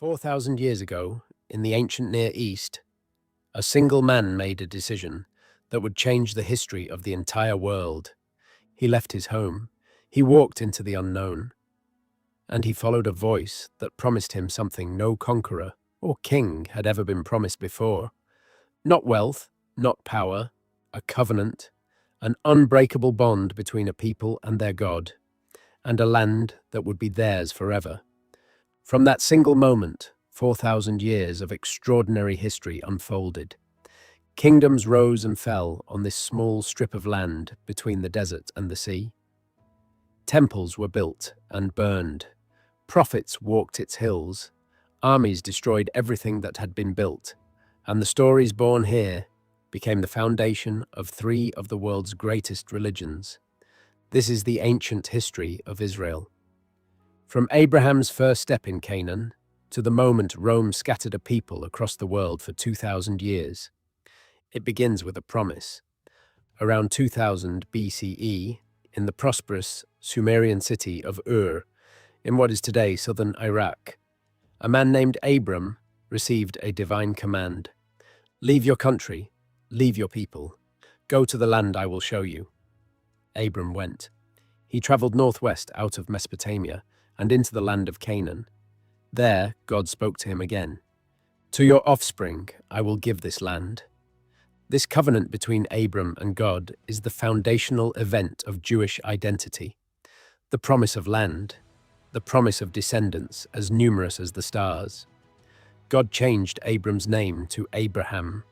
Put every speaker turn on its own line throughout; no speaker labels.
4,000 years ago, in the ancient Near East, a single man made a decision that would change the history of the entire world. He left his home, he walked into the unknown, and he followed a voice that promised him something no conqueror or king had ever been promised before. Not wealth, not power, a covenant, an unbreakable bond between a people and their God, and a land that would be theirs forever. From that single moment, 4,000 years of extraordinary history unfolded. Kingdoms rose and fell on this small strip of land between the desert and the sea. Temples were built and burned. Prophets walked its hills. Armies destroyed everything that had been built. And the stories born here became the foundation of three of the world's greatest religions. This is the ancient history of Israel. From Abraham's first step in Canaan to the moment Rome scattered a people across the world for 2,000 years, it begins with a promise. Around 2000 BCE, in the prosperous Sumerian city of Ur, in what is today southern Iraq, a man named Abram received a divine command. Leave your country, leave your people, go to the land I will show you. Abram went. He traveled northwest out of Mesopotamia and into the land of Canaan. There, God spoke to him again. To your offspring I will give this land. This covenant between Abram and God is the foundational event of Jewish identity. The promise of land, the promise of descendants as numerous as the stars. God changed Abram's name to Abraham,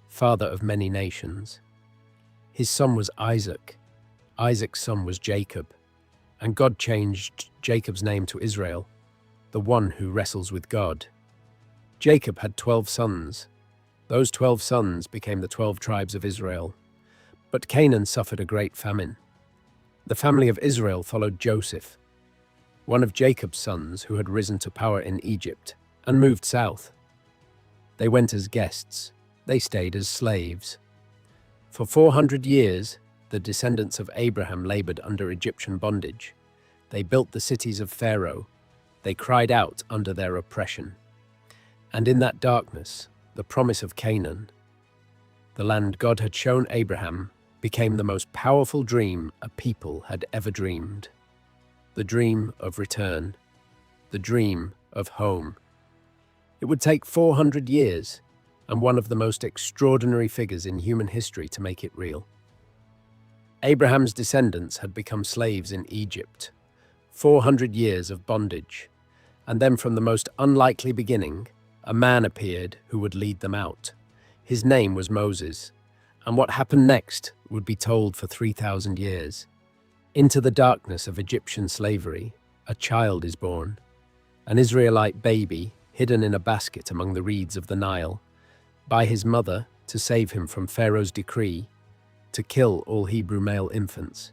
father of many nations. His son was Isaac. Isaac's son was Jacob. And God changed Jacob's name to Israel, the one who wrestles with God. Jacob had 12 sons. Those 12 sons became the 12 tribes of Israel. But Canaan suffered a great famine. The family of Israel followed Joseph, one of Jacob's sons who had risen to power in Egypt, and moved south. They went as guests. They stayed as slaves. For 400 years, the descendants of Abraham labored under Egyptian bondage. They built the cities of Pharaoh. They cried out under their oppression. And in that darkness, the promise of Canaan, the land God had shown Abraham, became the most powerful dream a people had ever dreamed. The dream of return. The dream of home. It would take 400 years and one of the most extraordinary figures in human history to make it real. Abraham's descendants had become slaves in Egypt, 400 years of bondage, and then from the most unlikely beginning, a man appeared who would lead them out. His name was Moses, and what happened next would be told for 3,000 years. Into the darkness of Egyptian slavery, a child is born, an Israelite baby hidden in a basket among the reeds of the Nile, by his mother to save him from Pharaoh's decree to kill all Hebrew male infants.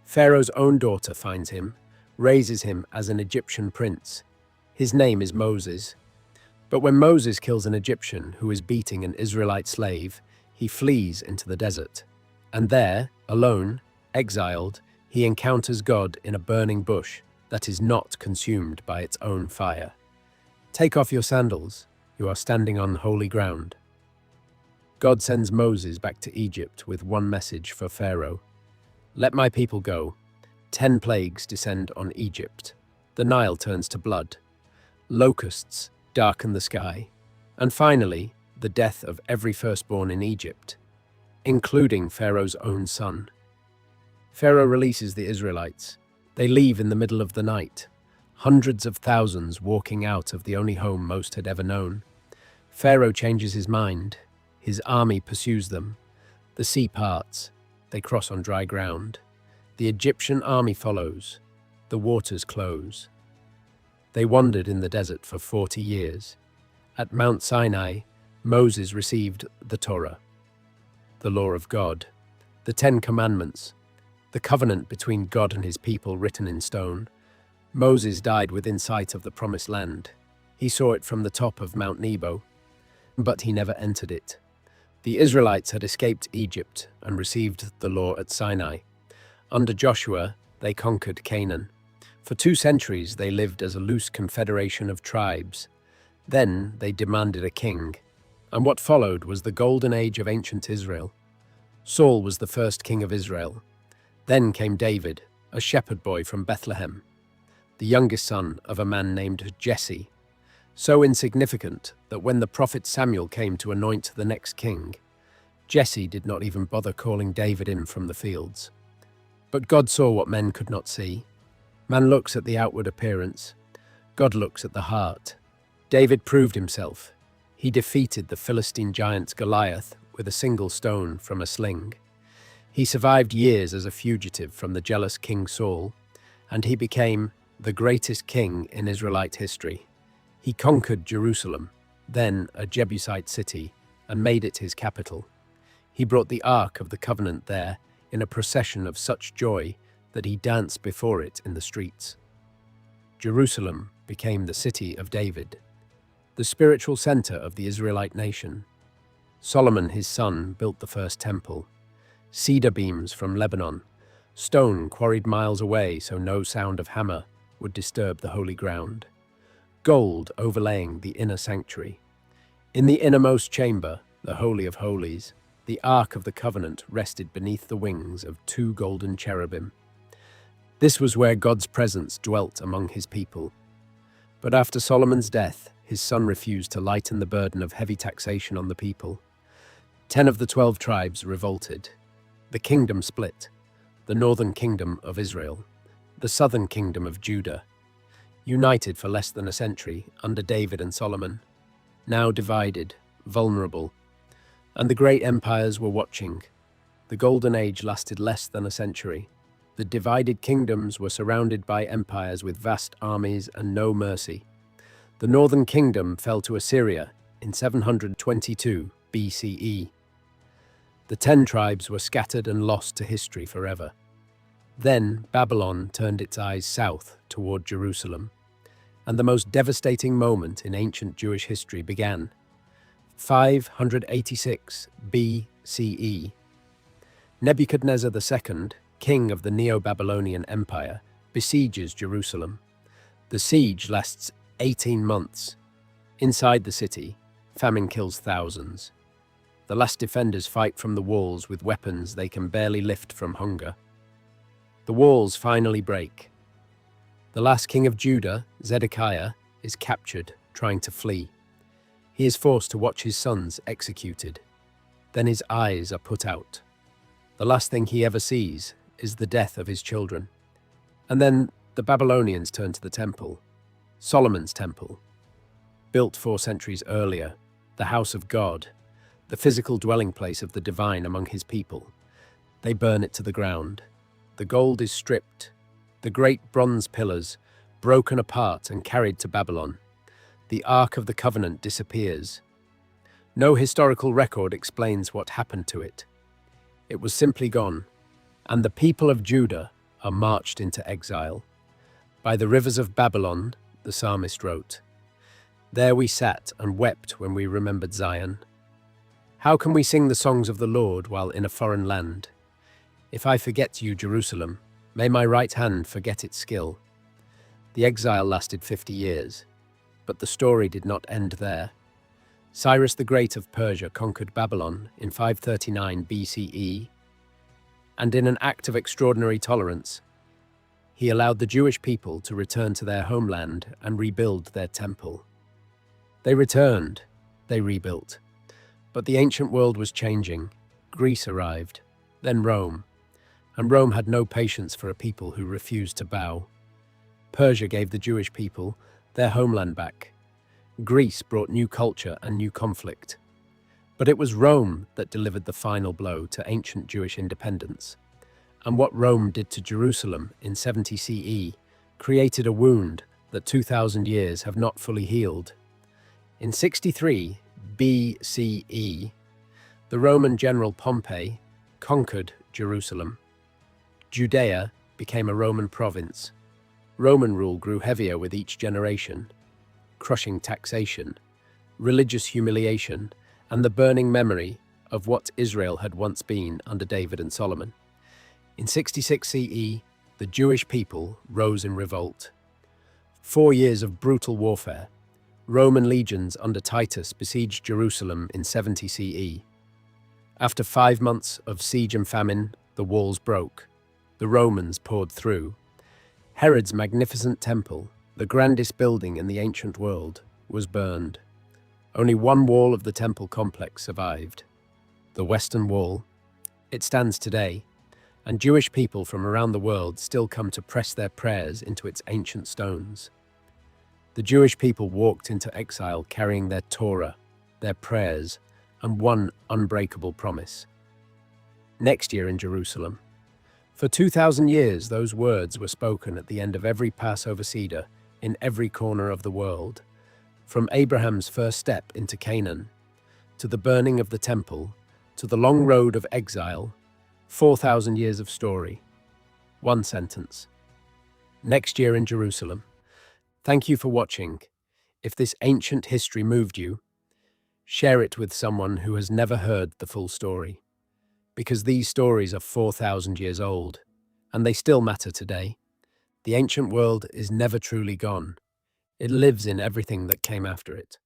Pharaoh's own daughter finds him, raises him as an Egyptian prince. His name is Moses. But when Moses kills an Egyptian who is beating an Israelite slave, he flees into the desert. And there, alone, exiled, he encounters God in a burning bush that is not consumed by its own fire. Take off your sandals, you are standing on holy ground. God sends Moses back to Egypt with one message for Pharaoh. Let my people go. 10 plagues descend on Egypt. The Nile turns to blood. Locusts darken the sky. And finally, the death of every firstborn in Egypt, including Pharaoh's own son. Pharaoh releases the Israelites. They leave in the middle of the night, hundreds of thousands walking out of the only home most had ever known. Pharaoh changes his mind. His army pursues them. The sea parts. They cross on dry ground. The Egyptian army follows. The waters close. They wandered in the desert for 40 years. At Mount Sinai, Moses received the Torah, the law of God, the 10 Commandments, the covenant between God and his people written in stone. Moses died within sight of the promised land. He saw it from the top of Mount Nebo, but he never entered it. The Israelites had escaped Egypt and received the law at Sinai. Under Joshua, they conquered Canaan. For 2 centuries, they lived as a loose confederation of tribes, Then they demanded a king, and what followed was the golden age of ancient Israel. Saul was the first king of Israel. Then came David, a shepherd boy from Bethlehem, the youngest son of a man named Jesse, so insignificant that when the prophet Samuel came to anoint the next king, Jesse did not even bother calling David in from the fields. But God saw what men could not see. Man looks at the outward appearance. God looks at the heart. David proved himself. He defeated the Philistine giant Goliath with a single stone from a sling. He survived years as a fugitive from the jealous King Saul, and he became the greatest king in Israelite history. He conquered Jerusalem, then a Jebusite city, and made it his capital. He brought the Ark of the Covenant there in a procession of such joy that he danced before it in the streets. Jerusalem became the city of David, the spiritual center of the Israelite nation. Solomon, his son, built the first temple. Cedar beams from Lebanon, stone quarried miles away so no sound of hammer would disturb the holy ground. Gold overlaying the inner sanctuary. In the innermost chamber, the Holy of Holies, the Ark of the Covenant rested beneath the wings of 2 golden cherubim. This was where God's presence dwelt among his people. But after Solomon's death, his son refused to lighten the burden of heavy taxation on the people. 10 of the 12 tribes revolted. The kingdom split, the northern kingdom of Israel, the southern kingdom of Judah, united for less than a century under David and Solomon, now divided, vulnerable, and the great empires were watching. The golden age lasted less than a century. The divided kingdoms were surrounded by empires with vast armies and no mercy. The northern kingdom fell to Assyria in 722 BCE. The 10 tribes were scattered and lost to history forever. Then Babylon turned its eyes south toward Jerusalem, and the most devastating moment in ancient Jewish history began. 586 BCE. Nebuchadnezzar II, king of the Neo-Babylonian Empire, besieges Jerusalem. The siege lasts 18 months. Inside the city, famine kills thousands. The last defenders fight from the walls with weapons they can barely lift from hunger. The walls finally break. The last king of Judah, Zedekiah, is captured, trying to flee. He is forced to watch his sons executed. Then his eyes are put out. The last thing he ever sees is the death of his children. And then the Babylonians turn to the temple, Solomon's temple. Built 4 centuries earlier, the house of God, the physical dwelling place of the divine among his people. They burn it to the ground. The gold is stripped, the great bronze pillars broken apart and carried to Babylon. The Ark of the Covenant disappears. No historical record explains what happened to it. It was simply gone, and the people of Judah are marched into exile. By the rivers of Babylon, the psalmist wrote, "There we sat and wept when we remembered Zion. How can we sing the songs of the Lord while in a foreign land? If I forget you, Jerusalem, may my right hand forget its skill." The exile lasted 50 years, but the story did not end there. Cyrus the Great of Persia conquered Babylon in 539 BCE, and in an act of extraordinary tolerance, he allowed the Jewish people to return to their homeland and rebuild their temple. They returned, they rebuilt. But the ancient world was changing. Greece arrived, then Rome, and Rome had no patience for a people who refused to bow. Persia gave the Jewish people their homeland back. Greece brought new culture and new conflict. But it was Rome that delivered the final blow to ancient Jewish independence. And what Rome did to Jerusalem in 70 CE created a wound that 2,000 years have not fully healed. In 63 BCE, the Roman general Pompey conquered Jerusalem. Judea became a Roman province. Roman rule grew heavier with each generation, crushing taxation, religious humiliation, and the burning memory of what Israel had once been under David and Solomon. In 66 CE, the Jewish people rose in revolt. 4 years of brutal warfare, Roman legions under Titus besieged Jerusalem in 70 CE. After 5 months of siege and famine, the walls broke. The Romans poured through. Herod's magnificent temple, the grandest building in the ancient world, was burned. Only one wall of the temple complex survived. The Western Wall. It stands today, and Jewish people from around the world still come to press their prayers into its ancient stones. The Jewish people walked into exile carrying their Torah, their prayers, and one unbreakable promise. Next year in Jerusalem. For 2,000 years, those words were spoken at the end of every Passover Seder in every corner of the world, from Abraham's first step into Canaan, to the burning of the temple, to the long road of exile, 4,000 years of story. One sentence. Next year in Jerusalem. Thank you for watching. If this ancient history moved you, share it with someone who has never heard the full story. Because these stories are 4,000 years old, and they still matter today. The ancient world is never truly gone. It lives in everything that came after it.